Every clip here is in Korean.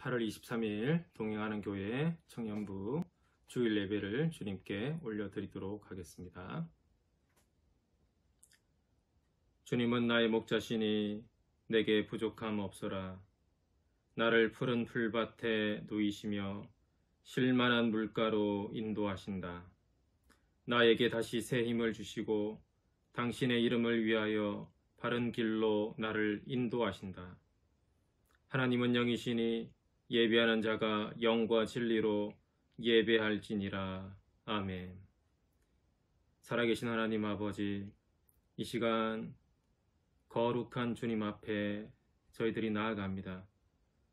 8월 23일 동행하는 교회 청년부 주일 예배를 주님께 올려드리도록 하겠습니다. 주님은 나의 목자시니 내게 부족함 없어라. 나를 푸른 풀밭에 누이시며 쉴만한 물가로 인도하신다. 나에게 다시 새 힘을 주시고 당신의 이름을 위하여 바른 길로 나를 인도하신다. 하나님은 영이시니 예배하는 자가 영과 진리로 예배할지니라. 아멘. 살아계신 하나님 아버지, 이 시간 거룩한 주님 앞에 저희들이 나아갑니다.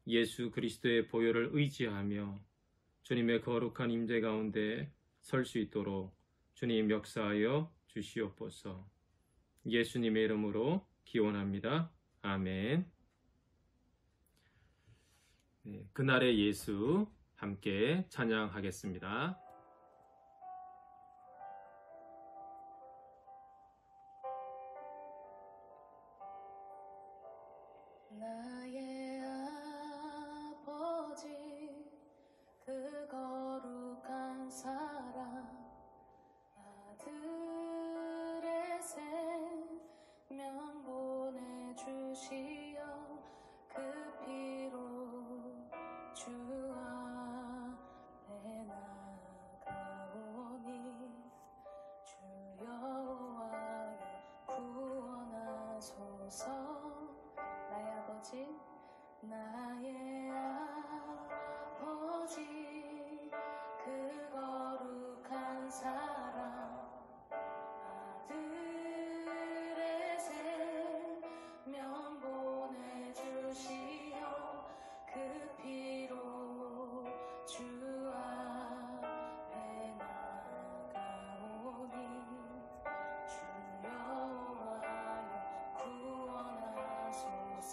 예수 그리스도의 보혈을 의지하며 주님의 거룩한 임재 가운데 설 수 있도록 주님 역사하여 주시옵소서. 예수님의 이름으로 기원합니다. 아멘. 그날의 예수 함께 찬양하겠습니다. 나의 아버지 그 거룩한 사랑 아들의 생명 보내주시어 그 피로 주 앞에 나가오니 주 여호와여 구원하소서. 나의 아버지 그 거룩한 사랑 아들의 생명 보내주시어 그 피로 주 앞에 나가오니 주 여호와여 구원하소서.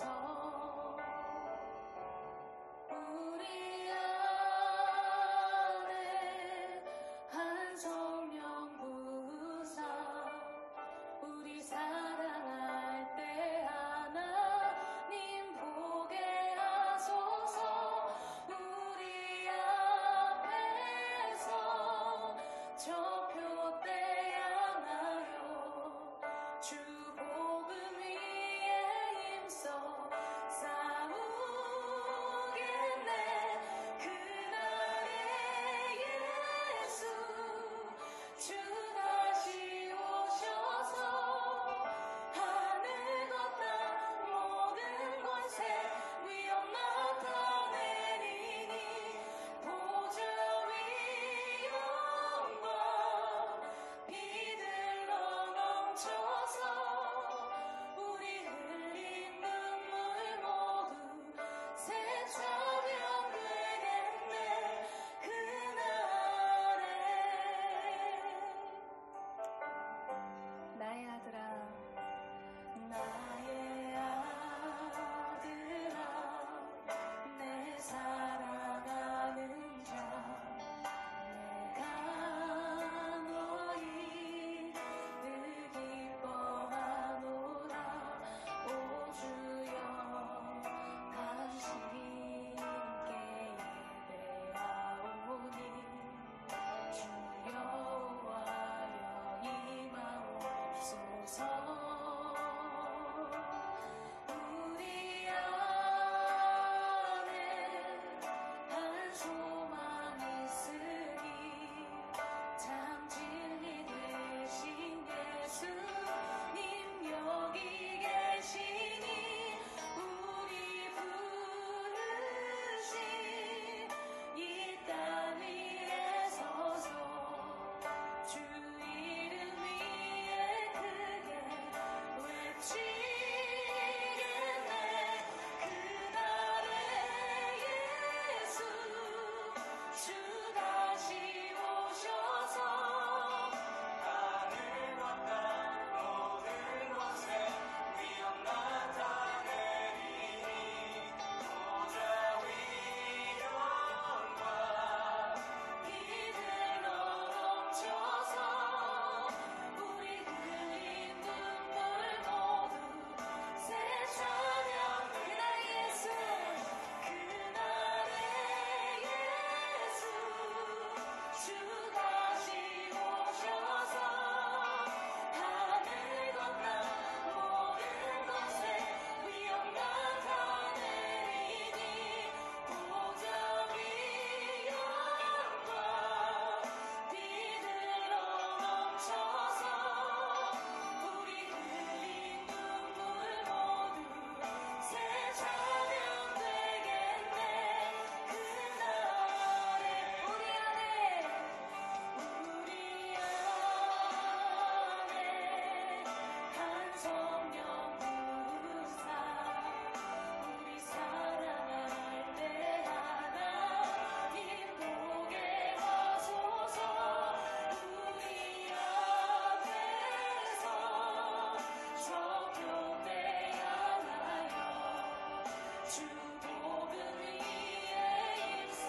주 복음 위에 있어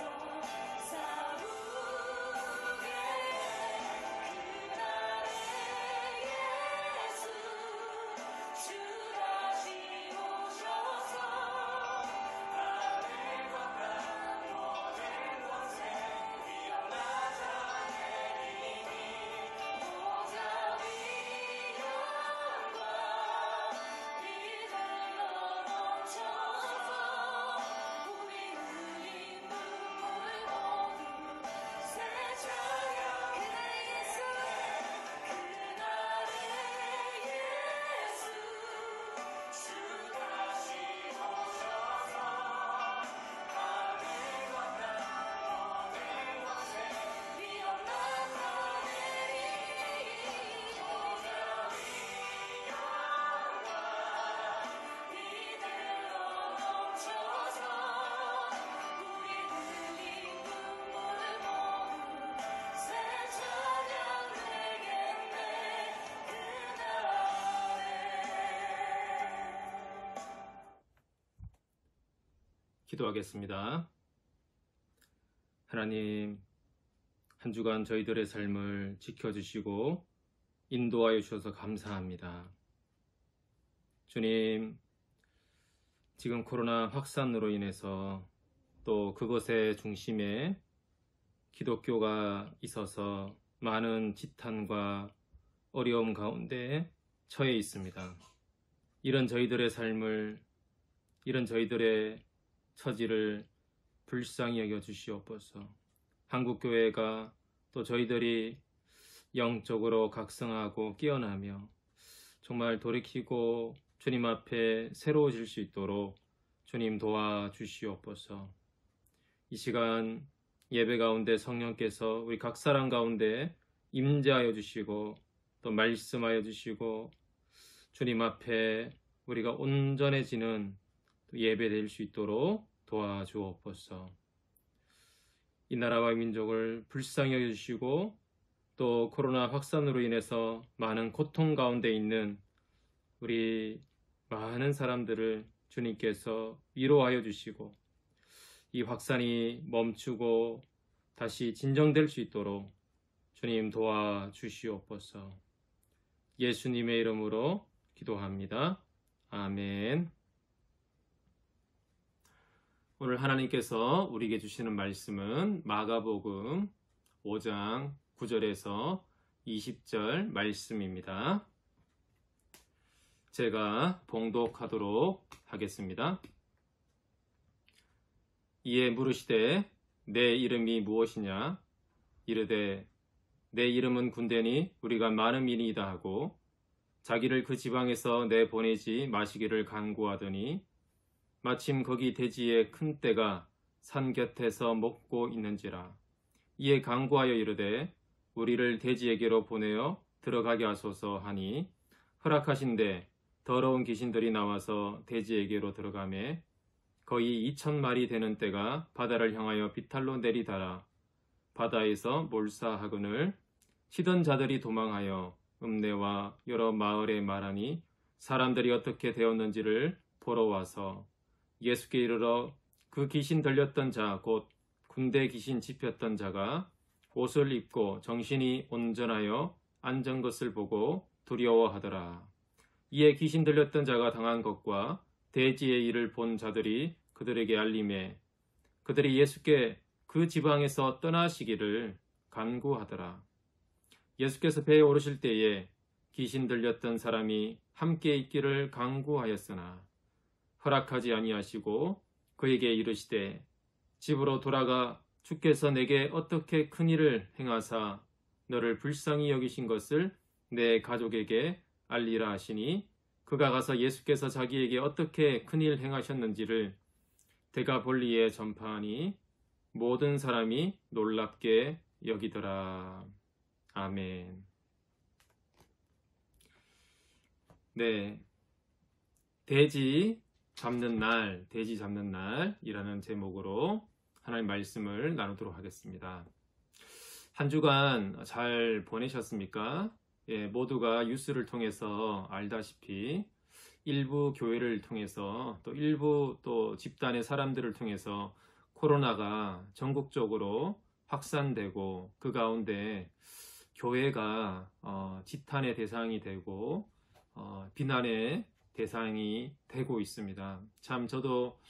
싸우게 그날의 예수 주 다시 오셔서 하늘과 땅 모든 곳에 위엄하자 내리니 보좌 위 영광 이들로 넘쳐서 우리 흘린 눈물 모두 새 찬양 그 예수 그날의 예수 주 다시 오셔서 하늘과 땅 모든 곳에 위엄한 하늘이 보좌 위 영광 이들로 넘쳐서 우리 흘린 눈물 모두 새 찬양 되겠네 그날에 기도하겠습니다. 하나님, 한 주간 저희들의 삶을 지켜주시고 인도하여 주셔서 감사합니다. 주님, 지금 코로나 확산으로 인해서 또 그것의 중심에 기독교가 있어서 많은 지탄과 어려움 가운데 처해 있습니다. 이런 저희들의 삶을, 이런 저희들의 처지를 불쌍히 여겨 주시옵소서. 한국교회가 또 저희들이 영적으로 각성하고 깨어나며 정말 돌이키고 주님 앞에 새로워질 수 있도록 주님 도와주시옵소서. 이 시간 예배 가운데 성령께서 우리 각 사람 가운데 임재하여 주시고 또 말씀하여 주시고 주님 앞에 우리가 온전해지는 예배 될 수 있도록 도와주옵소서. 이 나라와 민족을 불쌍히 여겨주시고 또 코로나 확산으로 인해서 많은 고통 가운데 있는 우리 많은 사람들을 주님께서 위로하여 주시고 이 확산이 멈추고 다시 진정될 수 있도록 주님 도와주시옵소서. 예수님의 이름으로 기도합니다. 아멘. 오늘 하나님께서 우리에게 주시는 말씀은 마가복음 5장 9절에서 20절 말씀입니다. 제가 봉독하도록 하겠습니다. 이에 물으시되 내 이름이 무엇이냐? 이르되 내 이름은 군대니 우리가 많은 민이다 하고 자기를 그 지방에서 내보내지 마시기를 간구하더니 마침 거기 대지에 큰 떼가 산 곁에서 먹고 있는지라. 이에 간구하여 이르되 우리를 대지에게로 보내어 들어가게 하소서 하니 허락하신대 더러운 귀신들이 나와서 대지에게로 들어가매 거의 2,000마리 되는 떼가 바다를 향하여 비탈로 내리달아 바다에서 몰사하거늘 치던 자들이 도망하여 읍내와 여러 마을에 말하니 사람들이 어떻게 되었는지를 보러 와서 예수께 이르러 그 귀신 들렸던 자 곧 군대 귀신 집혔던 자가 옷을 입고 정신이 온전하여 앉은 것을 보고 두려워하더라. 이에 귀신 들렸던 자가 당한 것과 대지의 일을 본 자들이 그들에게 알림해 그들이 예수께 그 지방에서 떠나시기를 간구하더라. 예수께서 배에 오르실 때에 귀신 들렸던 사람이 함께 있기를 간구하였으나 허락하지 아니하시고 그에게 이르시되 집으로 돌아가 주께서 내게 어떻게 큰 일을 행하사 너를 불쌍히 여기신 것을 내 가족에게 알리라 하시니 그가 가서 예수께서 자기에게 어떻게 큰 일 행하셨는지를 데가볼리에 전파하니 모든 사람이 놀랍게 여기더라. 아멘. 네, 돼지 잡는 날이라는 제목으로 하나님 말씀을 나누도록 하겠습니다. 한 주간 잘 보내셨습니까? 예, 모두가 뉴스를 통해서 알다시피 일부 교회를 통해서 또 일부 또 집단의 사람들을 통해서 코로나가 전국적으로 확산되고 그 가운데 교회가 지탄의 대상이 되고 비난의 대상이 되고 있습니다. 참 저도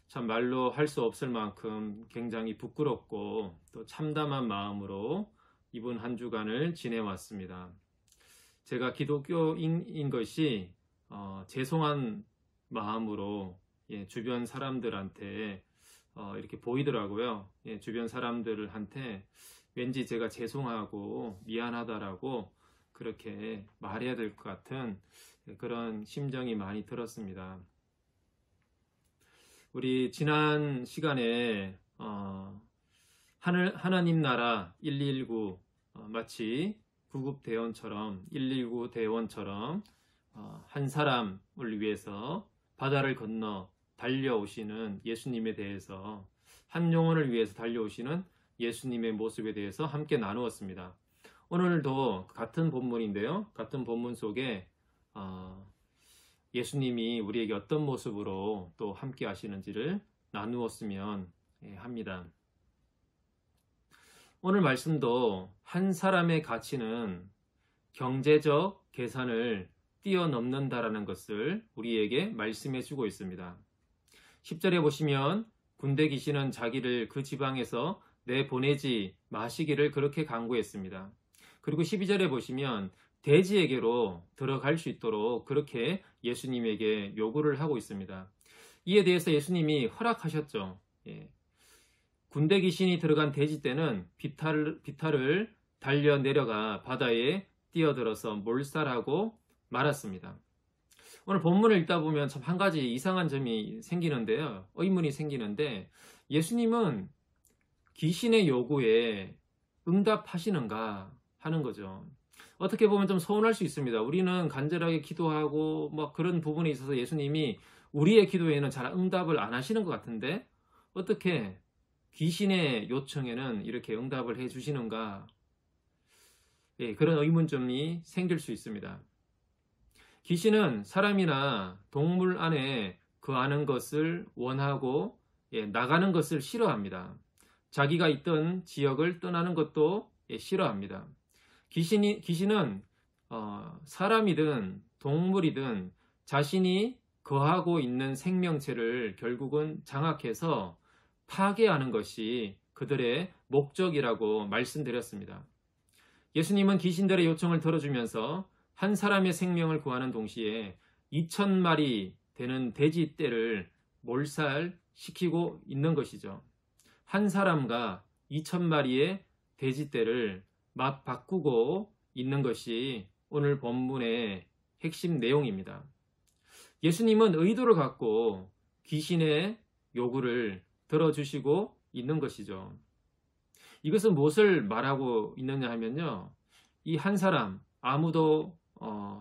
참 말로 할 수 없을 만큼 굉장히 부끄럽고 또 참담한 마음으로 이번 한 주간을 지내왔습니다. 제가 기독교인 것이 죄송한 마음으로 주변 사람들한테 이렇게 보이더라고요. 주변 사람들한테 왠지 제가 죄송하고 미안하다라고 그렇게 말해야 될 것 같은 그런 심정이 많이 들었습니다. 우리 지난 시간에 하나님 나라 119 마치 구급대원처럼 119 대원처럼 한 사람을 위해서 바다를 건너 달려오시는 예수님에 대해서 한 영혼을 위해서 달려오시는 예수님의 모습에 대해서 함께 나누었습니다. 오늘도 같은 본문인데요. 같은 본문 속에 예수님이 우리에게 어떤 모습으로 또 함께 하시는지를 나누었으면 합니다. 오늘 말씀도 한 사람의 가치는 경제적 계산을 뛰어넘는다라는 것을 우리에게 말씀해 주고 있습니다. 10절에 보시면 군대 귀신은 자기를 그 지방에서 내보내지 마시기를 그렇게 간구했습니다. 그리고 12절에 보시면 돼지에게로 들어갈 수 있도록 그렇게 예수님에게 요구를 하고 있습니다. 이에 대해서 예수님이 허락하셨죠. 군대 귀신이 들어간 돼지 떼는 비탈을 달려 내려가 바다에 뛰어들어서 몰살하고 말았습니다. 오늘 본문을 읽다 보면 참 한 가지 이상한 점이 생기는데요. 의문이 생기는데 예수님은 귀신의 요구에 응답하시는가 하는 거죠. 어떻게 보면 좀 서운할 수 있습니다. 우리는 간절하게 기도하고 그런 부분에 있어서 예수님이 우리의 기도에는 잘 응답을 안 하시는 것 같은데 어떻게 귀신의 요청에는 이렇게 응답을 해 주시는가? 그런 의문점이 생길 수 있습니다. 귀신은 사람이나 동물 안에 거하는 것을 원하고 나가는 것을 싫어합니다. 자기가 있던 지역을 떠나는 것도 싫어합니다. 귀신은 사람이든 동물이든 자신이 거하고 있는 생명체를 결국은 장악해서 파괴하는 것이 그들의 목적이라고 말씀드렸습니다. 예수님은 귀신들의 요청을 들어주면서 한 사람의 생명을 구하는 동시에 2,000마리 되는 돼지 떼를 몰살시키고 있는 것이죠. 한 사람과 2,000마리의 돼지 떼를 맞바꾸고 있는 것이 오늘 본문의 핵심 내용입니다. 예수님은 의도를 갖고 귀신의 요구를 들어주시고 있는 것이죠. 이것은 무엇을 말하고 있느냐 하면요. 이 한 사람 아무도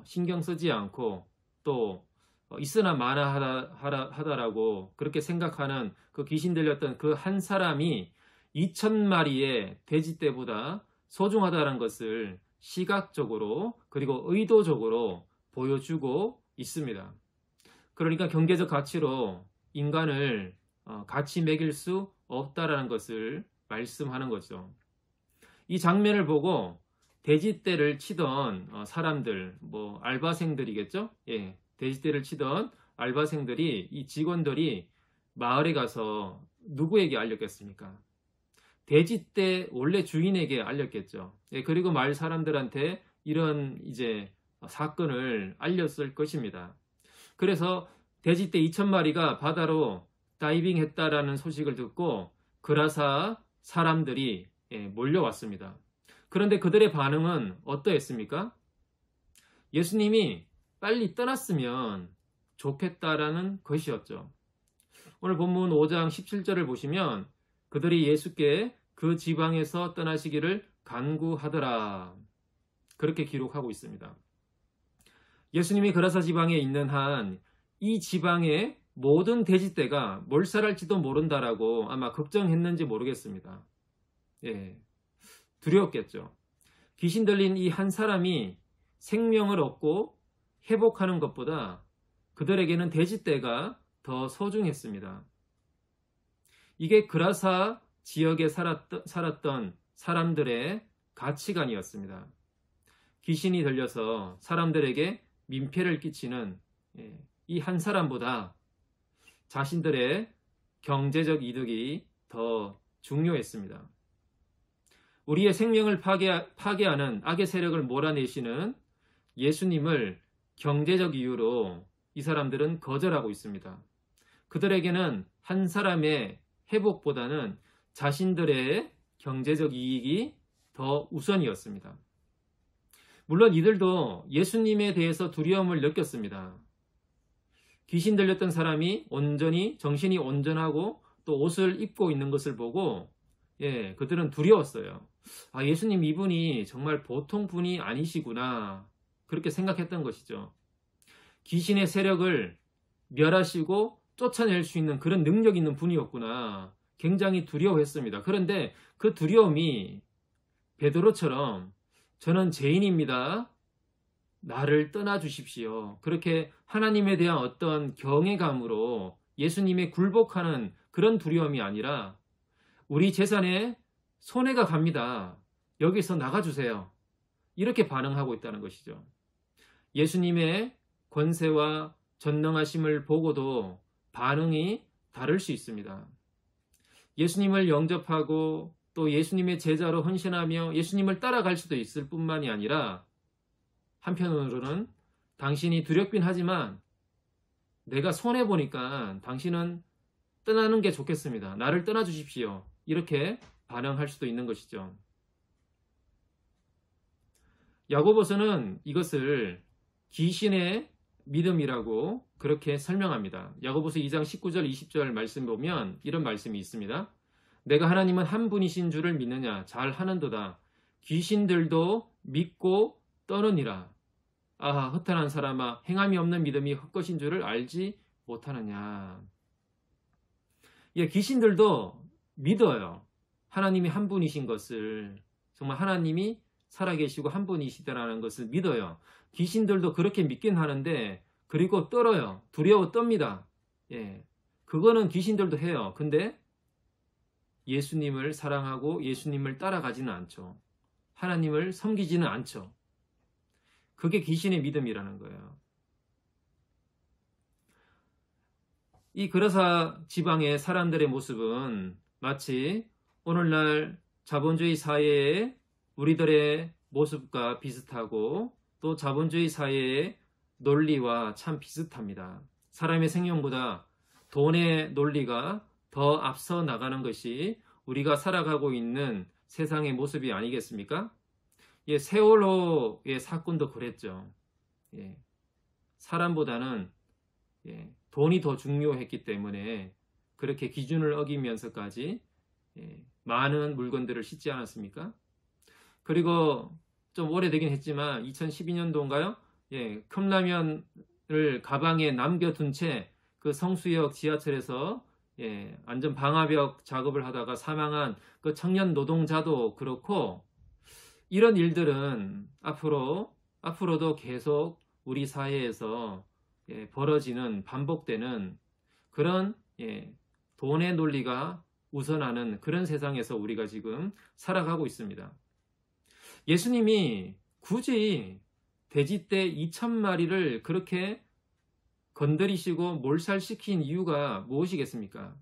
신경 쓰지 않고 또 있으나 마나 하다라고 그렇게 생각하는 그 귀신 들렸던 그 한 사람이 2,000마리의 돼지떼보다 소중하다는 것을 시각적으로 그리고 의도적으로 보여주고 있습니다. 그러니까 경제적 가치로 인간을 가치 매길 수 없다라는 것을 말씀하는 거죠. 이 장면을 보고 돼지떼를 치던 사람들, 알바생들이겠죠? 돼지떼를 치던 알바생들이, 이 직원들이 마을에 가서 누구에게 알렸겠습니까? 돼지떼 원래 주인에게 알렸겠죠. 그리고 마을 사람들한테 이런 이제 사건을 알렸을 것입니다. 그래서 돼지떼 2,000마리가 바다로 다이빙 했다라는 소식을 듣고 그라사 사람들이 몰려왔습니다. 그런데 그들의 반응은 어떠했습니까? 예수님이 빨리 떠났으면 좋겠다라는 것이었죠. 오늘 본문 5장 17절을 보시면 그들이 예수께 그 지방에서 떠나시기를 간구하더라. 그렇게 기록하고 있습니다. 예수님이 그라사 지방에 있는 한 이 지방의 모든 돼지떼가 몰살할지도 모른다라고 아마 걱정했는지 모르겠습니다. 두려웠겠죠. 귀신 들린 이 한 사람이 생명을 얻고 회복하는 것보다 그들에게는 돼지떼가 더 소중했습니다. 이게 그라사 지역에 살았던 사람들의 가치관이었습니다. 귀신이 들려서 사람들에게 민폐를 끼치는 이 한 사람보다 자신들의 경제적 이득이 더 중요했습니다. 우리의 생명을 파괴하는 악의 세력을 몰아내시는 예수님을 경제적 이유로 이 사람들은 거절하고 있습니다. 그들에게는 한 사람의 회복보다는 자신들의 경제적 이익이 더 우선이었습니다. 물론 이들도 예수님에 대해서 두려움을 느꼈습니다. 귀신 들렸던 사람이 정신이 온전하고 또 옷을 입고 있는 것을 보고 그들은 두려웠어요. 예수님 이분이 정말 보통 분이 아니시구나, 그렇게 생각했던 것이죠. 귀신의 세력을 멸하시고 쫓아낼 수 있는 그런 능력 있는 분이었구나, 굉장히 두려워했습니다. 그런데 그 두려움이 베드로처럼 저는 죄인입니다, 나를 떠나 주십시오, 그렇게 하나님에 대한 어떤 경외감으로 예수님에 굴복하는 그런 두려움이 아니라 우리 재산에 손해가 갑니다, 여기서 나가주세요, 이렇게 반응하고 있다는 것이죠. 예수님의 권세와 전능하심을 보고도 반응이 다를 수 있습니다. 예수님을 영접하고 또 예수님의 제자로 헌신하며 예수님을 따라갈 수도 있을 뿐만이 아니라 한편으로는 당신이 두렵긴 하지만 내가 손해보니까 당신은 떠나는 게 좋겠습니다, 나를 떠나주십시오, 이렇게 반응할 수도 있는 것이죠. 야고보서는 이것을 귀신의 믿음이라고 그렇게 설명합니다. 야고보서 2장 19절 20절 말씀 보면 이런 말씀이 있습니다. 내가 하나님은 한 분이신 줄을 믿느냐, 잘 하는도다. 귀신들도 믿고 떠느니라. 허탄한 사람아, 행함이 없는 믿음이 헛것인 줄을 알지 못하느냐. 귀신들도 믿어요, 하나님이 한 분이신 것을. 정말 하나님이 살아계시고 한 분이시다라는 것을 믿어요. 귀신들도 그렇게 믿긴 하는데 그리고 떨어요. 두려워 떱니다. 그거는 귀신들도 해요. 근데 예수님을 사랑하고 예수님을 따라가지는 않죠. 하나님을 섬기지는 않죠. 그게 귀신의 믿음이라는 거예요. 이 그라사 지방의 사람들의 모습은 마치 오늘날 자본주의 사회의 우리들의 모습과 비슷하고 또 자본주의 사회의 논리와 참 비슷합니다. 사람의 생명보다 돈의 논리가 더 앞서 나가는 것이 우리가 살아가고 있는 세상의 모습이 아니겠습니까? 세월호의 사건도 그랬죠. 사람보다는 돈이 더 중요했기 때문에 그렇게 기준을 어기면서까지 많은 물건들을 싣지 않았습니까? 그리고 좀 오래되긴 했지만 2012년도인가요? 컵라면을 가방에 남겨둔 채 그 성수역 지하철에서 안전 방화벽 작업을 하다가 사망한 그 청년 노동자도 그렇고, 이런 일들은 앞으로도 계속 우리 사회에서 벌어지는, 반복되는 그런 돈의 논리가 우선하는 그런 세상에서 우리가 지금 살아가고 있습니다. 예수님이 굳이 돼지떼 2,000마리를 그렇게 건드리시고 몰살시킨 이유가 무엇이겠습니까?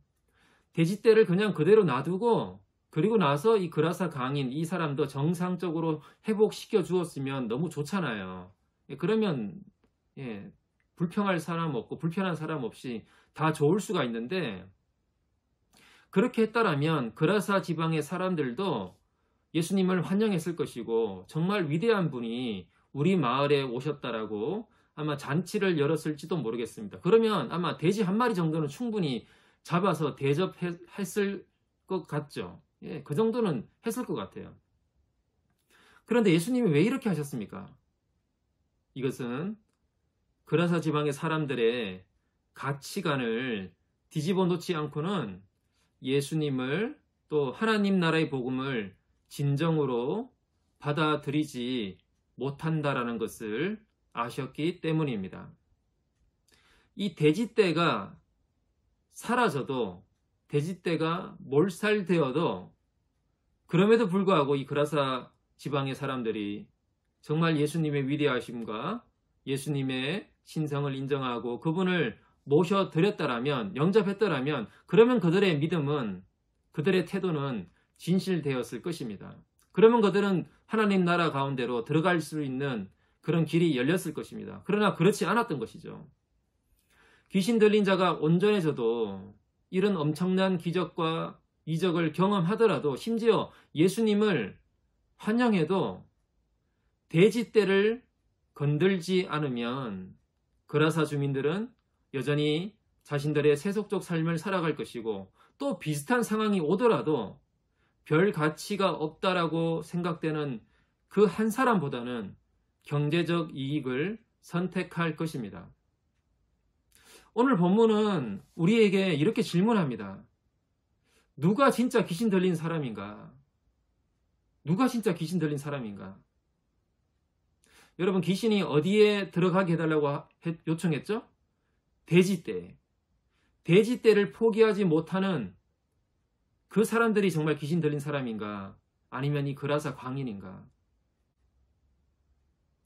돼지떼를 그냥 그대로 놔두고 그리고 나서 이 그라사 강인 이 사람도 정상적으로 회복시켜 주었으면 너무 좋잖아요. 그러면 불평할 사람 없고 불편한 사람 없이 다 좋을 수가 있는데, 그렇게 했다라면 그라사 지방의 사람들도 예수님을 환영했을 것이고 정말 위대한 분이 우리 마을에 오셨다라고 아마 잔치를 열었을지도 모르겠습니다. 그러면 아마 돼지 한 마리 정도는 충분히 잡아서 대접했을 것 같죠. 그 정도는 했을 것 같아요. 그런데 예수님이 왜 이렇게 하셨습니까? 이것은 그라사 지방의 사람들의 가치관을 뒤집어 놓지 않고는 예수님을 또 하나님 나라의 복음을 진정으로 받아들이지 못한다라는 것을 아셨기 때문입니다. 이 돼지떼가 사라져도, 돼지떼가 몰살되어도, 그럼에도 불구하고 이 그라사 지방의 사람들이 정말 예수님의 위대하심과 예수님의 신성을 인정하고 그분을 모셔드렸다라면, 영접했더라면, 그러면 그들의 믿음은, 그들의 태도는 진실되었을 것입니다. 그러면 그들은 하나님 나라 가운데로 들어갈 수 있는 그런 길이 열렸을 것입니다. 그러나 그렇지 않았던 것이죠. 귀신 들린 자가 온전해져도 이런 엄청난 기적과 이적을 경험하더라도, 심지어 예수님을 환영해도 돼지떼를 건들지 않으면 그라사 주민들은 여전히 자신들의 세속적 삶을 살아갈 것이고, 또 비슷한 상황이 오더라도 별 가치가 없다라고 생각되는 그 한 사람보다는 경제적 이익을 선택할 것입니다. 오늘 본문은 우리에게 이렇게 질문합니다. 누가 진짜 귀신 들린 사람인가? 누가 진짜 귀신 들린 사람인가? 여러분, 귀신이 어디에 들어가게 해달라고 요청했죠? 돼지떼. 돼지떼를 포기하지 못하는 그 사람들이 정말 귀신 들린 사람인가? 아니면 이 그라사 광인인가?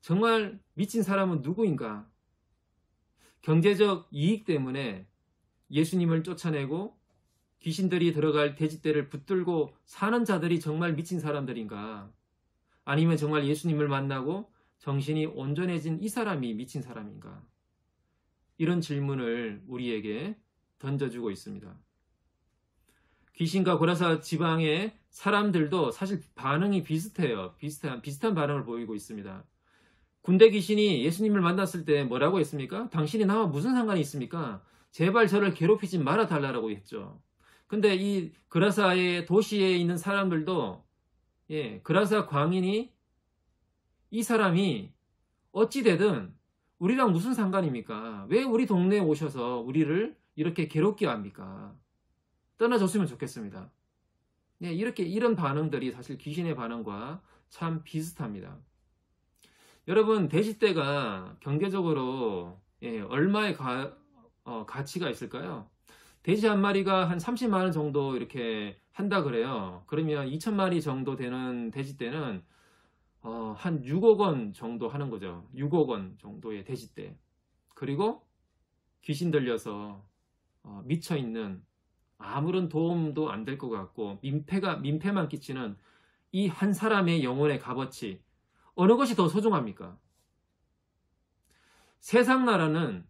정말 미친 사람은 누구인가? 경제적 이익 때문에 예수님을 쫓아내고 귀신들이 들어갈 돼지떼를 붙들고 사는 자들이 정말 미친 사람들인가? 아니면 정말 예수님을 만나고 정신이 온전해진 이 사람이 미친 사람인가? 이런 질문을 우리에게 던져주고 있습니다. 귀신과 고라사 지방의 사람들도 사실 반응이 비슷해요. 비슷한 반응을 보이고 있습니다. 군대 귀신이 예수님을 만났을 때 뭐라고 했습니까? 당신이 나와 무슨 상관이 있습니까? 제발 저를 괴롭히지 말아달라고 했죠. 근데 이 그라사의 도시에 있는 사람들도, 그라사 광인이, 이 사람이 어찌되든 우리랑 무슨 상관입니까? 왜 우리 동네에 오셔서 우리를 이렇게 괴롭게 합니까? 떠나줬으면 좋겠습니다. 이런 반응들이 사실 귀신의 반응과 참 비슷합니다. 여러분, 돼지떼가 경제적으로 얼마의 가치가 있을까요? 돼지 한 마리가 한 30만 원 정도 이렇게 한다 그래요. 그러면 2,000마리 정도 되는 돼지떼는 한 6억 원 정도 하는 거죠. 6억 원 정도의 돼지떼. 그리고 귀신 들려서 미쳐있는, 아무런 도움도 안 될 것 같고 민폐만 끼치는 이 한 사람의 영혼의 값어치, 어느 것이 더 소중합니까? 세상 나라는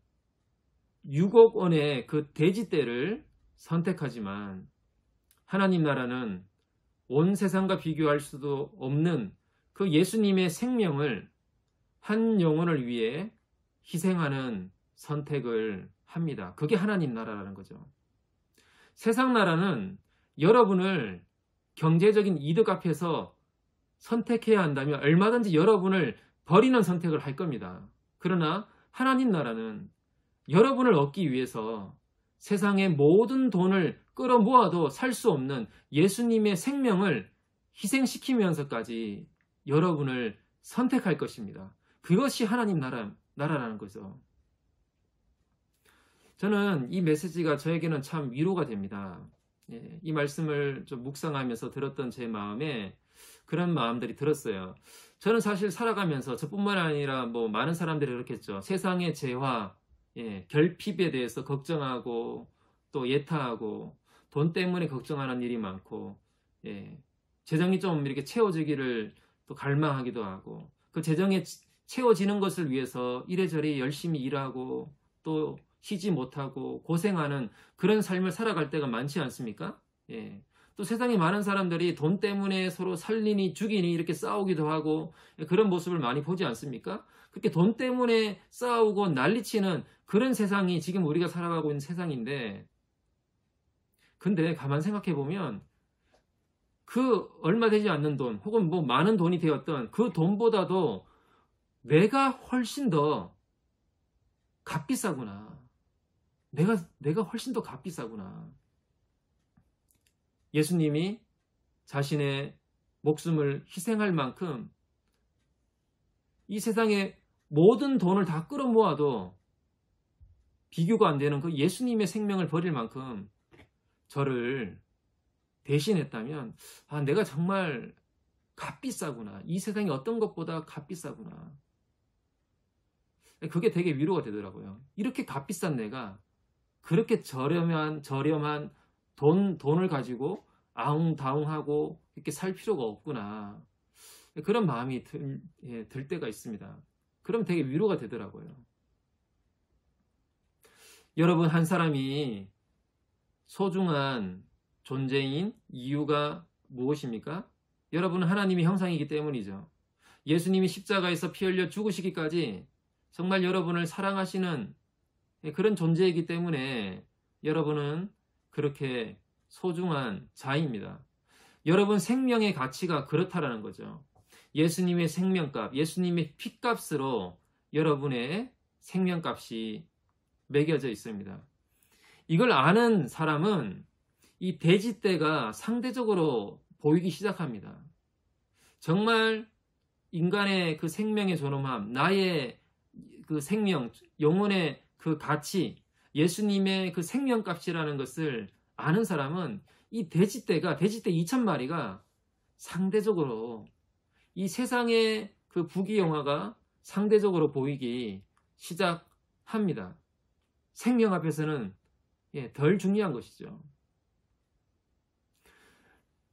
6억 원의 그 돼지떼를 선택하지만 하나님 나라는 온 세상과 비교할 수도 없는 그 예수님의 생명을 한 영혼을 위해 희생하는 선택을 합니다. 그게 하나님 나라라는 거죠. 세상 나라는 여러분을 경제적인 이득 앞에서 선택해야 한다면 얼마든지 여러분을 버리는 선택을 할 겁니다. 그러나 하나님 나라는 여러분을 얻기 위해서 세상의 모든 돈을 끌어모아도 살 수 없는 예수님의 생명을 희생시키면서까지 여러분을 선택할 것입니다. 그것이 하나님 나라라는 거죠. 저는 이 메시지가 저에게는 참 위로가 됩니다. 이 말씀을 좀 묵상하면서 들었던 제 마음에 그런 마음들이 들었어요. 저는 사실 살아가면서 저뿐만 아니라 많은 사람들이 그렇겠죠. 세상의 재화, 결핍에 대해서 걱정하고 또 예타하고 돈 때문에 걱정하는 일이 많고, 재정이 좀 이렇게 채워지기를 또 갈망하기도 하고, 그 재정에 채워지는 것을 위해서 이래저래 열심히 일하고 또 쉬지 못하고 고생하는 그런 삶을 살아갈 때가 많지 않습니까? 또 세상에 많은 사람들이 돈 때문에 서로 살리니 죽이니 이렇게 싸우기도 하고 그런 모습을 많이 보지 않습니까? 그렇게 돈 때문에 싸우고 난리치는 그런 세상이 지금 우리가 살아가고 있는 세상인데, 근데 가만 생각해 보면 그 얼마 되지 않는 돈 혹은 많은 돈이 되었던 그 돈보다도 내가 훨씬 더 값비싸구나. 내가 훨씬 더 값비싸구나. 예수님이 자신의 목숨을 희생할 만큼 이 세상의 모든 돈을 다 끌어모아도 비교가 안 되는 그 예수님의 생명을 버릴 만큼 저를 대신했다면, 아, 내가 정말 값비싸구나. 이 세상이 어떤 것보다 값비싸구나. 그게 되게 위로가 되더라고요. 이렇게 값비싼 내가 그렇게 저렴한 돈을 가지고 아웅다웅하고 이렇게 살 필요가 없구나. 그런 마음이 들 때가 있습니다. 그럼 되게 위로가 되더라고요. 여러분, 한 사람이 소중한 존재인 이유가 무엇입니까? 여러분은 하나님의 형상이기 때문이죠. 예수님이 십자가에서 피 흘려 죽으시기까지 정말 여러분을 사랑하시는 그런 존재이기 때문에 여러분은 그렇게 소중한 자입니다. 여러분 생명의 가치가 그렇다라는 거죠. 예수님의 생명값, 예수님의 피값으로 여러분의 생명값이 매겨져 있습니다. 이걸 아는 사람은 이 돼지떼가 상대적으로 보이기 시작합니다. 정말 인간의 그 생명의 존엄함, 나의 그 생명, 영혼의 그 가치, 예수님의 그 생명값이라는 것을 아는 사람은 이 돼지떼 2,000마리가 상대적으로 이 세상의 그 부귀영화가 상대적으로 보이기 시작합니다. 생명 앞에서는 덜 중요한 것이죠.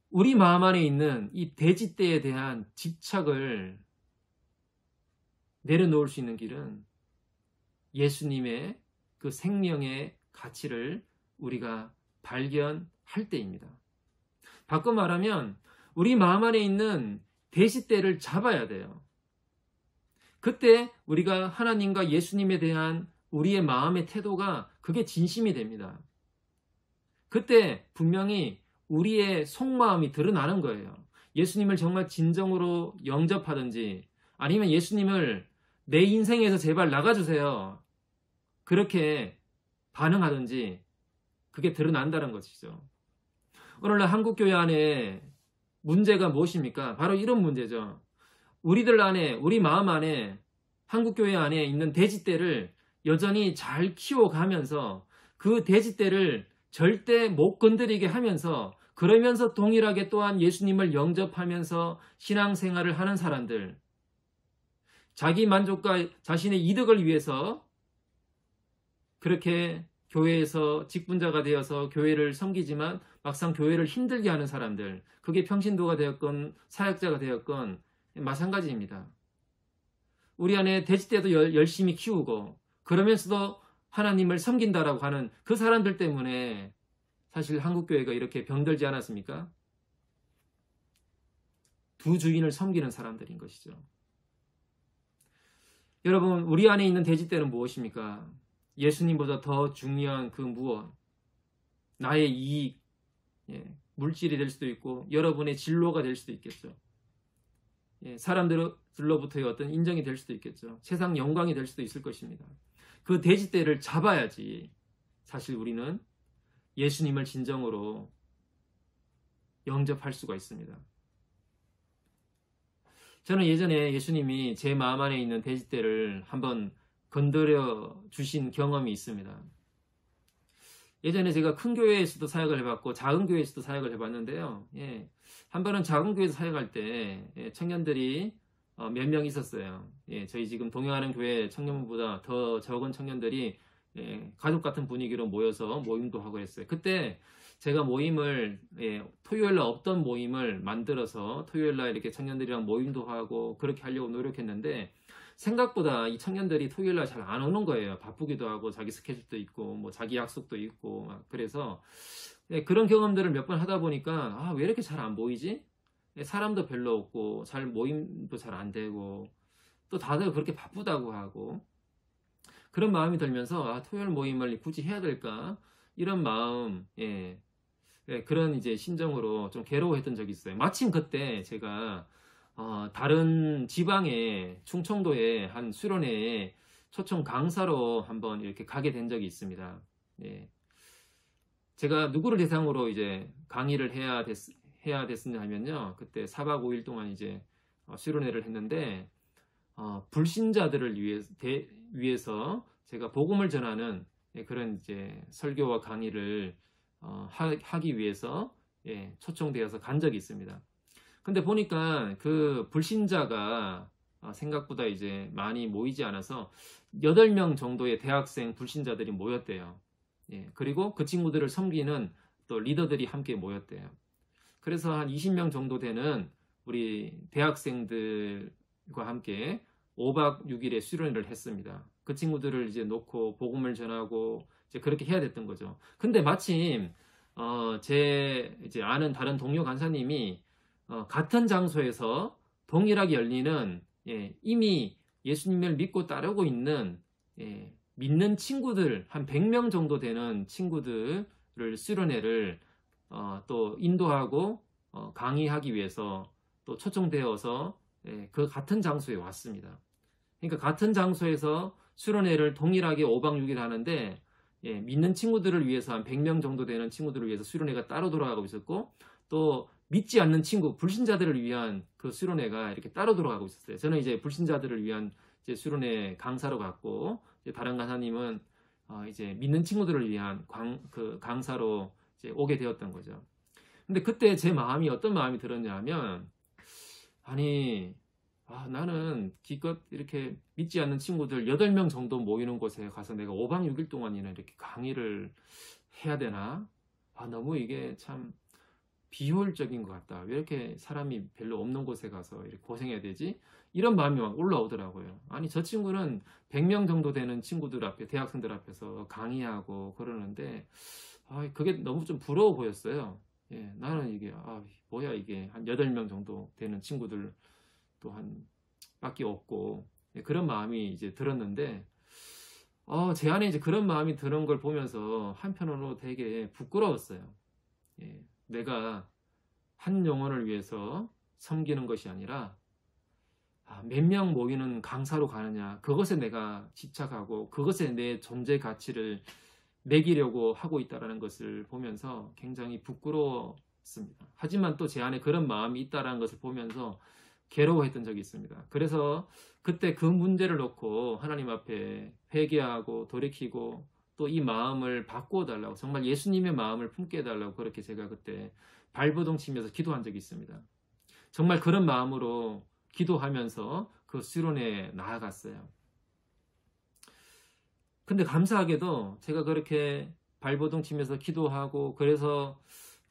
우리 마음 안에 있는 이 돼지떼에 대한 집착을 내려놓을 수 있는 길은 예수님의 그 생명의 가치를 우리가 발견할 때입니다. 바꿔 말하면 우리 마음 안에 있는 돼지떼를 잡아야 돼요. 그때 우리가 하나님과 예수님에 대한 우리의 마음의 태도가 그게 진심이 됩니다. 그때 분명히 우리의 속마음이 드러나는 거예요. 예수님을 정말 진정으로 영접하든지 아니면 예수님을 내 인생에서 제발 나가주세요. 그렇게 반응하든지 그게 드러난다는 것이죠. 오늘날 한국교회 안에 문제가 무엇입니까? 바로 이런 문제죠. 우리들 안에, 우리 마음 안에, 한국교회 안에 있는 돼지떼를 여전히 잘 키워가면서 그 돼지떼를 절대 못 건드리게 하면서 그러면서 동일하게 또한 예수님을 영접하면서 신앙생활을 하는 사람들, 자기 만족과 자신의 이득을 위해서 그렇게 교회에서 직분자가 되어서 교회를 섬기지만 막상 교회를 힘들게 하는 사람들, 그게 평신도가 되었건 사역자가 되었건 마찬가지입니다. 우리 안에 돼지떼도 열심히 키우고 그러면서도 하나님을 섬긴다라고 하는 그 사람들 때문에 사실 한국교회가 이렇게 병들지 않았습니까? 두 주인을 섬기는 사람들인 것이죠. 여러분, 우리 안에 있는 돼지떼는 무엇입니까? 예수님보다 더 중요한 그 무엇, 나의 이익, 물질이 될 수도 있고 여러분의 진로가 될 수도 있겠죠. 사람들로부터의 어떤 인정이 될 수도 있겠죠. 세상 영광이 될 수도 있을 것입니다. 그 돼지떼를 잡아야지 사실 우리는 예수님을 진정으로 영접할 수가 있습니다. 저는 예전에 예수님이 제 마음 안에 있는 돼지떼를 한번 건드려 주신 경험이 있습니다. 예전에 제가 큰 교회에서도 사역을 해봤고 작은 교회에서도 사역을 해봤는데요. 한 번은 작은 교회에서 사역할 때 청년들이 몇 명 있었어요. 저희 지금 동행하는 교회 청년보다 더 적은 청년들이 가족 같은 분위기로 모여서 모임도 하고 했어요. 그때 제가 모임을 토요일날 없던 모임을 만들어서 토요일날 이렇게 청년들이랑 모임도 하고 그렇게 하려고 노력했는데 생각보다 이 청년들이 토요일날 잘 안 오는 거예요. 바쁘기도 하고 자기 스케줄도 있고 뭐 자기 약속도 있고 그래서 그런 경험들을 몇 번 하다 보니까 왜 이렇게 잘 안 보이지? 사람도 별로 없고 잘 모임도 잘 안 되고 또 다들 그렇게 바쁘다고 하고 그런 마음이 들면서 토요일 모임을 굳이 해야 될까? 이런 마음, 그런 이제 심정으로 좀 괴로워했던 적이 있어요. 마침 그때 제가 다른 지방에 충청도의 한 수련회에 초청 강사로 한번 이렇게 가게 된 적이 있습니다. 제가 누구를 대상으로 이제 강의를 해야 됐느냐 하면요. 그때 4박 5일 동안 이제 수련회를 했는데 불신자들을 위해서 제가 복음을 전하는 그런 이제 설교와 강의를 하기 위해서 초청되어서 간 적이 있습니다. 근데 보니까 그 불신자가 생각보다 이제 많이 모이지 않아서 8명 정도의 대학생 불신자들이 모였대요. 그리고 그 친구들을 섬기는 또 리더들이 함께 모였대요. 그래서 한 20명 정도 되는 우리 대학생들과 함께 5박 6일의 수련회를 했습니다. 그 친구들을 이제 놓고 복음을 전하고 이제 그렇게 해야 됐던 거죠. 근데 마침 제 이제 아는 다른 동료 간사님이 같은 장소에서 동일하게 열리는 이미 예수님을 믿고 따르고 있는 믿는 친구들 한 100명 정도 되는 친구들을 수련회를 또 인도하고 강의하기 위해서 또 초청되어서 그 같은 장소에 왔습니다. 그러니까 같은 장소에서 수련회를 동일하게 5박 6일 하는데 믿는 친구들을 위해서 한 100명 정도 되는 친구들을 위해서 수련회가 따로 돌아가고 있었고 또 믿지 않는 친구, 불신자들을 위한 그 수련회가 이렇게 따로 돌아가고 있었어요. 저는 이제 불신자들을 위한 이제 수련회 강사로 갔고 이제 다른 강사님은 이제 믿는 친구들을 위한 그 강사로 이제 오게 되었던 거죠. 근데 그때 제 마음이 어떤 마음이 들었냐면 아니 나는 기껏 이렇게 믿지 않는 친구들 8명 정도 모이는 곳에 가서 내가 5박 6일 동안이나 이렇게 강의를 해야 되나? 너무 이게 참 비효율적인 것 같다. 왜 이렇게 사람이 별로 없는 곳에 가서 이렇게 고생해야 되지? 이런 마음이 막 올라오더라고요. 아니, 저 친구는 100명 정도 되는 친구들 앞에, 대학생들 앞에서 강의하고 그러는데, 그게 너무 좀 부러워 보였어요. 나는 이게, 뭐야, 이게. 한 8명 정도 되는 친구들 또한 밖에 없고, 그런 마음이 이제 들었는데, 제 안에 이제 그런 마음이 드는 걸 보면서 한편으로 되게 부끄러웠어요. 내가 한 영혼을 위해서 섬기는 것이 아니라 몇 명 모이는 강사로 가느냐 그것에 내가 집착하고 그것에 내 존재 가치를 매기려고 하고 있다는 것을 보면서 굉장히 부끄러웠습니다. 하지만 또 제 안에 그런 마음이 있다는 것을 보면서 괴로워했던 적이 있습니다. 그래서 그때 그 문제를 놓고 하나님 앞에 회개하고 돌이키고 또 이 마음을 바꾸어 달라고 정말 예수님의 마음을 품게 해달라고 그렇게 제가 그때 발버둥 치면서 기도한 적이 있습니다. 정말 그런 마음으로 기도하면서 그 수련회에 나아갔어요. 근데 감사하게도 제가 그렇게 발버둥 치면서 기도하고 그래서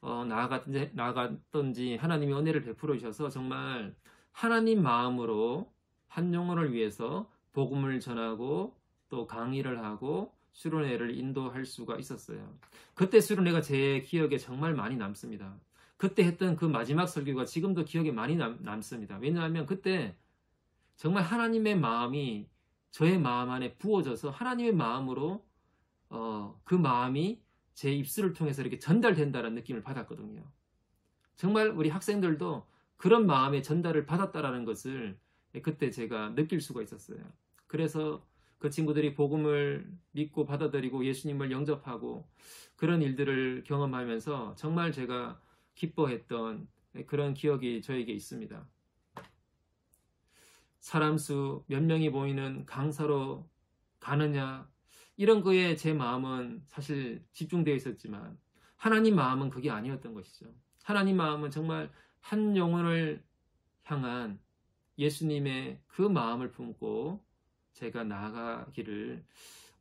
나아갔던지 하나님이 은혜를 베풀어 주셔서 정말 하나님 마음으로 한 영혼을 위해서 복음을 전하고 또 강의를 하고 수련회를 인도할 수가 있었어요. 그때 수련회가 제 기억에 정말 많이 남습니다. 그때 했던 그 마지막 설교가 지금도 기억에 많이 남습니다. 왜냐하면 그때 정말 하나님의 마음이 저의 마음 안에 부어져서 하나님의 마음으로 그 마음이 제 입술을 통해서 이렇게 전달된다는 느낌을 받았거든요. 정말 우리 학생들도 그런 마음의 전달을 받았다라는 것을 그때 제가 느낄 수가 있었어요. 그래서 그 친구들이 복음을 믿고 받아들이고 예수님을 영접하고 그런 일들을 경험하면서 정말 제가 기뻐했던 그런 기억이 저에게 있습니다. 사람 수 몇 명이 모이는 강사로 가느냐 이런 거에 제 마음은 사실 집중되어 있었지만 하나님 마음은 그게 아니었던 것이죠. 하나님 마음은 정말 한 영혼을 향한 예수님의 그 마음을 품고 제가 나아가기를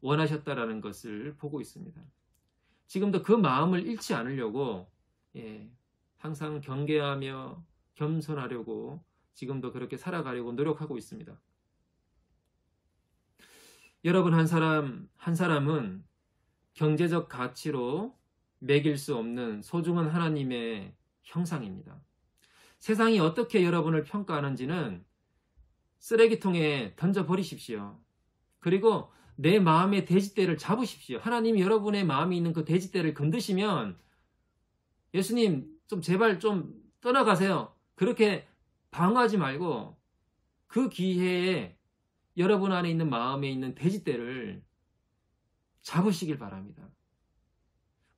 원하셨다라는 것을 보고 있습니다. 지금도 그 마음을 잃지 않으려고 항상 경계하며 겸손하려고 지금도 그렇게 살아가려고 노력하고 있습니다. 여러분 한 사람은 경제적 가치로 매길 수 없는 소중한 하나님의 형상입니다. 세상이 어떻게 여러분을 평가하는지는 쓰레기통에 던져버리십시오. 그리고 내 마음의 돼지떼를 잡으십시오. 하나님이 여러분의 마음에 있는 그 돼지떼를 건드시면 예수님 좀 제발 좀 떠나가세요. 그렇게 방어하지 말고 그 기회에 여러분 안에 있는 마음에 있는 돼지떼를 잡으시길 바랍니다.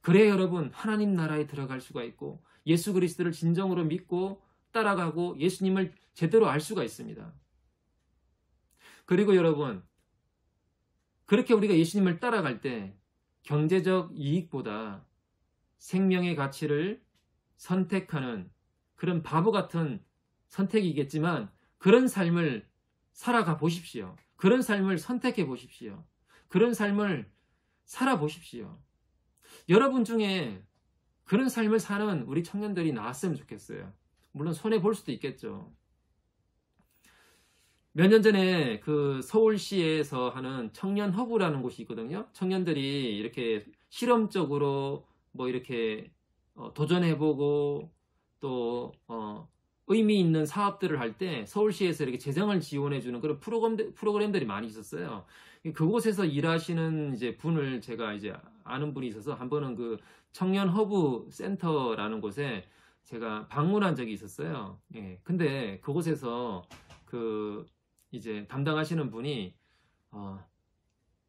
그래야 여러분 하나님 나라에 들어갈 수가 있고 예수 그리스도를 진정으로 믿고 따라가고 예수님을 제대로 알 수가 있습니다. 그리고 여러분 그렇게 우리가 예수님을 따라갈 때 경제적 이익보다 생명의 가치를 선택하는 그런 바보 같은 선택이겠지만 그런 삶을 살아가 보십시오. 그런 삶을 선택해 보십시오. 그런 삶을 살아 보십시오. 여러분 중에 그런 삶을 사는 우리 청년들이 나왔으면 좋겠어요. 물론 손해 볼 수도 있겠죠. 몇 년 전에 그 서울시에서 하는 청년 허브라는 곳이 있거든요. 청년들이 이렇게 실험적으로 뭐 이렇게 도전해보고 또 의미 있는 사업들을 할 때 서울시에서 이렇게 재정을 지원해주는 그런 프로그램들이 많이 있었어요. 그곳에서 일하시는 이제 분을 제가 이제 아는 분이 있어서 한 번은 그 청년 허브 센터라는 곳에 제가 방문한 적이 있었어요. 예. 근데 그곳에서 그 이제 담당하시는 분이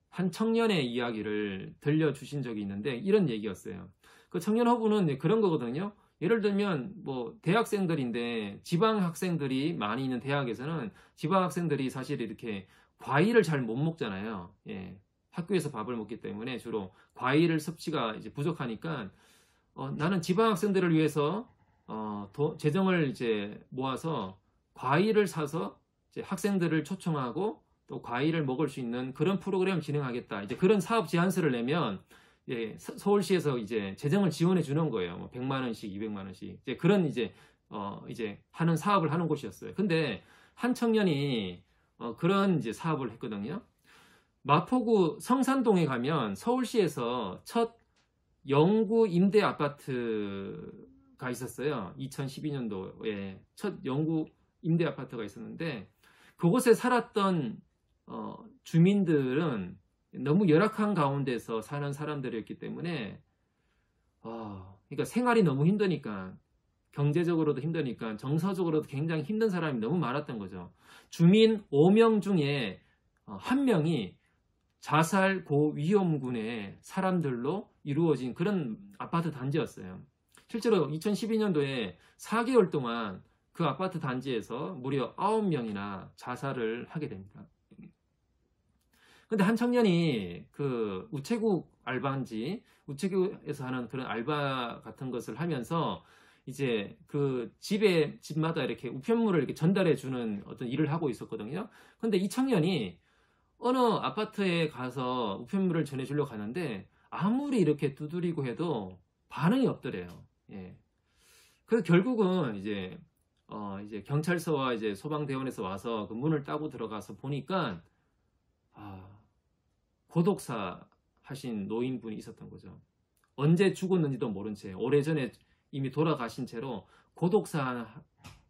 한 청년의 이야기를 들려주신 적이 있는데 이런 얘기였어요. 그 청년 허브는 그런 거거든요. 예를 들면 뭐 대학생들인데 지방 학생들이 많이 있는 대학에서는 지방 학생들이 사실 이렇게 과일을 잘 못 먹잖아요. 예. 학교에서 밥을 먹기 때문에 주로 과일을 섭취가 이제 부족하니까 나는 지방 학생들을 위해서 재정을 이제 모아서 과일을 사서 이제 학생들을 초청하고 또 과일을 먹을 수 있는 그런 프로그램을 진행하겠다. 이제 그런 사업 제안서를 내면 예, 서울시에서 이제 재정을 지원해 주는 거예요. 뭐 100만 원씩, 200만 원씩. 이제 그런 이제 하는 사업을 하는 곳이었어요. 근데 한 청년이 그런 이제 사업을 했거든요. 마포구 성산동에 가면 서울시에서 첫 영구 임대 아파트가 있었어요. 2012년도에 첫 영구 임대 아파트가 있었는데 그곳에 살았던 주민들은 너무 열악한 가운데서 사는 사람들이었기 때문에 그러니까 생활이 너무 힘드니까 경제적으로도 힘드니까 정서적으로도 굉장히 힘든 사람이 너무 많았던 거죠. 주민 5명 중에 1명이 자살 고위험군의 사람들로 이루어진 그런 아파트 단지였어요. 실제로 2012년도에 4개월 동안 그 아파트 단지에서 무려 9명이나 자살을 하게 됩니다. 근데 한 청년이 그 우체국 알바인지 우체국에서 하는 그런 알바 같은 것을 하면서 이제 그 집마다 이렇게 우편물을 이렇게 전달해 주는 어떤 일을 하고 있었거든요. 근데 이 청년이 어느 아파트에 가서 우편물을 전해주려고 하는데 아무리 이렇게 두드리고 해도 반응이 없더래요. 예. 그래서 결국은 이제 경찰서와 이제 소방대원에서 와서 그 문을 따고 들어가서 보니까 고독사 하신 노인분이 있었던 거죠. 언제 죽었는지도 모른 채 오래전에 이미 돌아가신 채로 고독사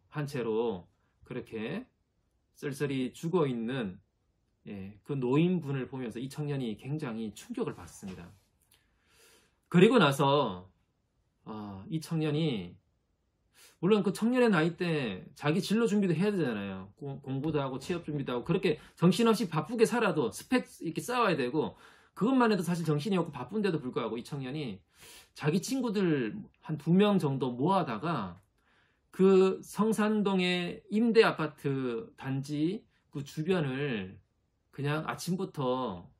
한 채로 그렇게 쓸쓸히 죽어 있는 그 노인분을 보면서 이 청년이 굉장히 충격을 받습니다. 그리고 나서 이 청년이 물론 그 청년의 나이 때 자기 진로 준비도 해야 되잖아요. 공부도 하고 취업 준비도 하고 그렇게 정신없이 바쁘게 살아도 스펙 이렇게 쌓아야 되고 그것만 해도 사실 정신이 없고 바쁜데도 불구하고 이 청년이 자기 친구들 한 2명 정도 모아다가 그 성산동의 임대 아파트 단지 그 주변을 그냥 아침부터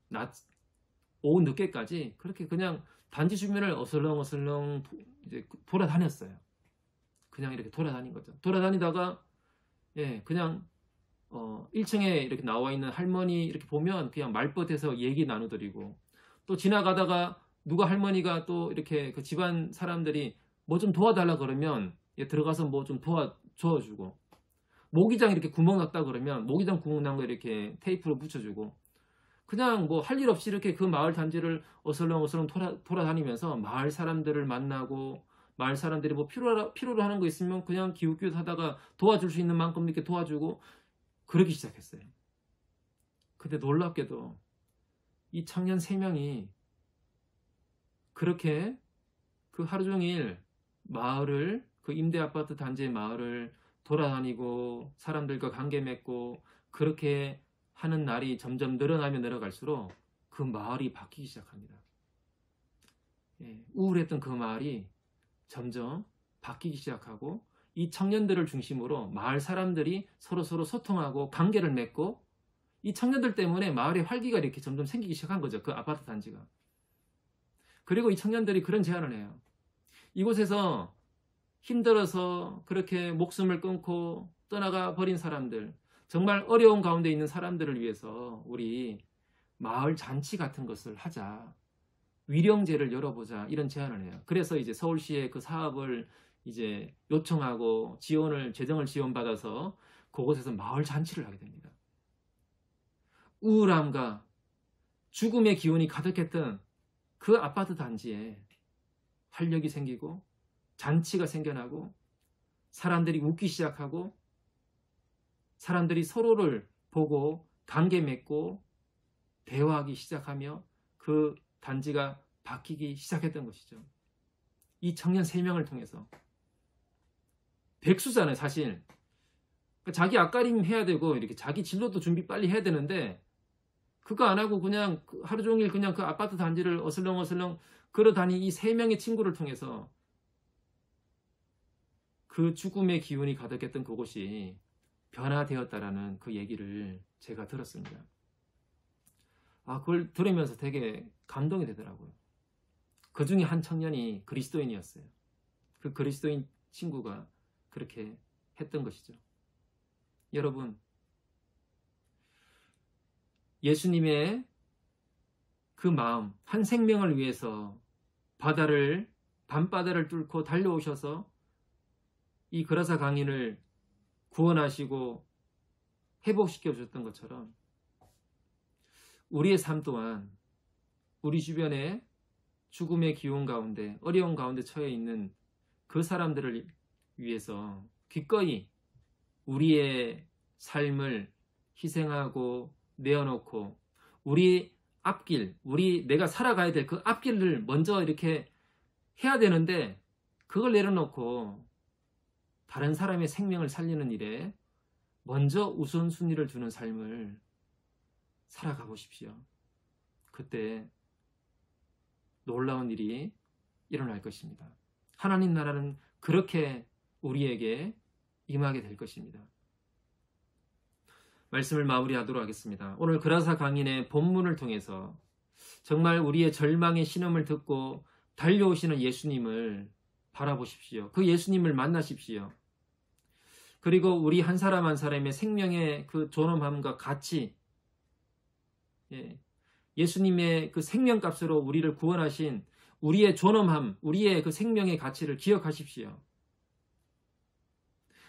오후 늦게까지 그렇게 그냥 단지 주변을 어슬렁어슬렁 이제 돌아다녔어요. 그냥 이렇게 돌아다닌 거죠. 돌아다니다가 그냥 1층에 이렇게 나와 있는 할머니 이렇게 보면 그냥 말벗에서 얘기 나누드리고 또 지나가다가 누가 할머니가 또 이렇게 그 집안 사람들이 뭐 좀 도와달라 그러면 들어가서 뭐 좀 도와주고 모기장 이렇게 구멍 났다 그러면 모기장 구멍 난 거 이렇게 테이프로 붙여주고 그냥 뭐 할 일 없이 이렇게 그 마을 단지를 어슬렁어슬렁 돌아다니면서 마을 사람들을 만나고 마을 사람들이 뭐 필요로 하는 거 있으면 그냥 기웃기웃 하다가 도와줄 수 있는 만큼 이렇게 도와주고 그러기 시작했어요. 근데 놀랍게도 이 청년 3명이 그렇게 그 하루 종일 마을을 그 임대 아파트 단지의 마을을 돌아다니고 사람들과 관계 맺고 그렇게 하는 날이 점점 늘어나면 늘어갈수록 그 마을이 바뀌기 시작합니다. 우울했던 그 마을이 점점 바뀌기 시작하고 이 청년들을 중심으로 마을 사람들이 서로 소통하고 관계를 맺고 이 청년들 때문에 마을에 활기가 이렇게 점점 생기기 시작한 거죠. 그 아파트 단지가. 그리고 이 청년들이 그런 제안을 해요. 이곳에서 힘들어서 그렇게 목숨을 끊고 떠나가 버린 사람들, 정말 어려운 가운데 있는 사람들을 위해서 우리 마을 잔치 같은 것을 하자. 위령제를 열어보자. 이런 제안을 해요. 그래서 이제 서울시에 그 사업을 이제 요청하고 재정을 지원받아서 그곳에서 마을 잔치를 하게 됩니다. 우울함과 죽음의 기운이 가득했던 그 아파트 단지에 활력이 생기고 잔치가 생겨나고 사람들이 웃기 시작하고 사람들이 서로를 보고 관계 맺고 대화하기 시작하며 그 단지가 바뀌기 시작했던 것이죠. 이 청년 3명을 통해서. 백수잖아요, 사실. 자기 앞가림 해야 되고 이렇게 자기 진로도 준비 빨리 해야 되는데 그거 안 하고 그냥 하루 종일 그냥 그 아파트 단지를 어슬렁어슬렁 걸어다닌 이 3명의 친구를 통해서 그 죽음의 기운이 가득했던 그곳이 변화되었다라는 그 얘기를 제가 들었습니다. 그걸 들으면서 되게 감동이 되더라고요. 그 중에 한 청년이 그리스도인이었어요. 그 그리스도인 친구가 그렇게 했던 것이죠. 여러분, 예수님의 그 마음, 한 생명을 위해서 밤바다를 뚫고 달려오셔서 이 그라사 강인을 구원하시고 회복시켜 주셨던 것처럼 우리의 삶 또한 우리 주변에 죽음의 기운 가운데 어려운 가운데 처해 있는 그 사람들을 위해서 기꺼이 우리의 삶을 희생하고 내어놓고 우리 앞길, 내가 살아가야 될 그 앞길을 먼저 이렇게 해야 되는데 그걸 내려놓고 다른 사람의 생명을 살리는 일에 먼저 우선순위를 두는 삶을 살아가 보십시오. 그때 놀라운 일이 일어날 것입니다. 하나님 나라는 그렇게 우리에게 임하게 될 것입니다. 말씀을 마무리하도록 하겠습니다. 오늘 그라사 강인의 본문을 통해서 정말 우리의 절망의 신음을 듣고 달려오시는 예수님을 바라보십시오. 그 예수님을 만나십시오. 그리고 우리 한 사람 한 사람의 생명의 그 존엄함과 가치, 예수님의 그 생명값으로 우리를 구원하신 우리의 존엄함, 우리의 그 생명의 가치를 기억하십시오.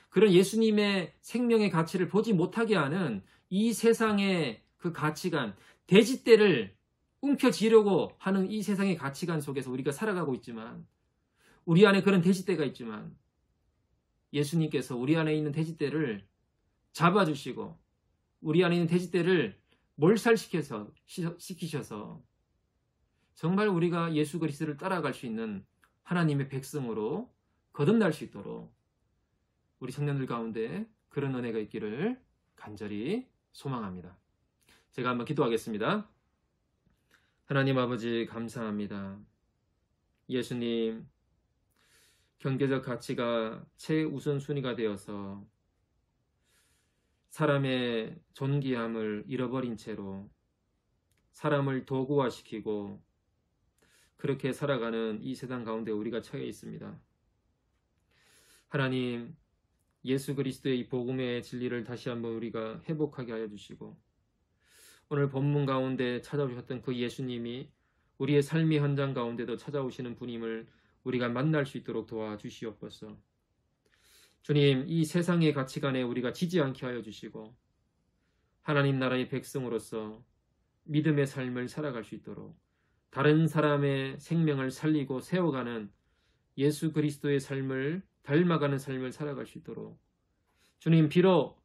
그런 예수님의 생명의 가치를 보지 못하게 하는 이 세상의 그 가치관, 돼지떼를 움켜쥐려고 하는 이 세상의 가치관 속에서 우리가 살아가고 있지만, 우리 안에 그런 돼지떼가 있지만 예수님께서 우리 안에 있는 돼지떼를 잡아주시고 우리 안에 있는 돼지떼를 몰살시키셔서 정말 우리가 예수 그리스도를 따라갈 수 있는 하나님의 백성으로 거듭날 수 있도록 우리 청년들 가운데 그런 은혜가 있기를 간절히 소망합니다. 제가 한번 기도하겠습니다. 하나님 아버지 감사합니다. 예수님, 경제적 가치가 최우선순위가 되어서 사람의 존귀함을 잃어버린 채로 사람을 도구화시키고 그렇게 살아가는 이 세상 가운데 우리가 처해 있습니다. 하나님, 예수 그리스도의 이 복음의 진리를 다시 한번 우리가 회복하게 하여 주시고 오늘 본문 가운데 찾아오셨던 그 예수님이 우리의 삶의 현장 가운데도 찾아오시는 분임을 우리가 만날 수 있도록 도와주시옵소서. 주님, 이 세상의 가치관에 우리가 지지 않게 하여 주시고 하나님 나라의 백성으로서 믿음의 삶을 살아갈 수 있도록 다른 사람의 생명을 살리고 세워가는 예수 그리스도의 삶을 닮아가는 삶을 살아갈 수 있도록 주님, 비록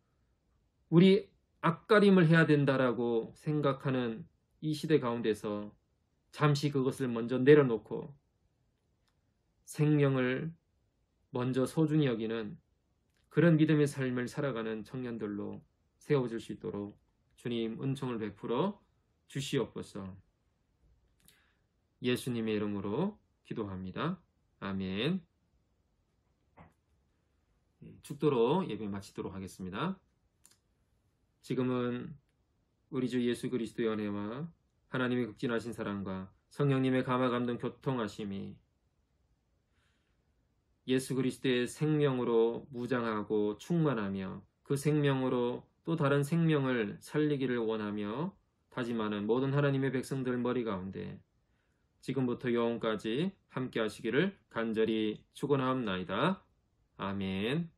우리 앞가림을 해야 된다라고 생각하는 이 시대 가운데서 잠시 그것을 먼저 내려놓고 생명을 먼저 소중히 여기는 그런 믿음의 삶을 살아가는 청년들로 세워질 수 있도록 주님 은총을 베풀어 주시옵소서. 예수님의 이름으로 기도합니다. 아멘. 축도로 예배 마치도록 하겠습니다. 지금은 우리 주 예수 그리스도의 은혜와 하나님의 극진하신 사랑과 성령님의 감화 감동 교통하심이 예수 그리스도의 생명으로 무장하고 충만하며 그 생명으로 또 다른 생명을 살리기를 원하며 다짐하는 모든 하나님의 백성들 머리 가운데 지금부터 영원까지 함께 하시기를 간절히 축원하옵나이다. 아멘.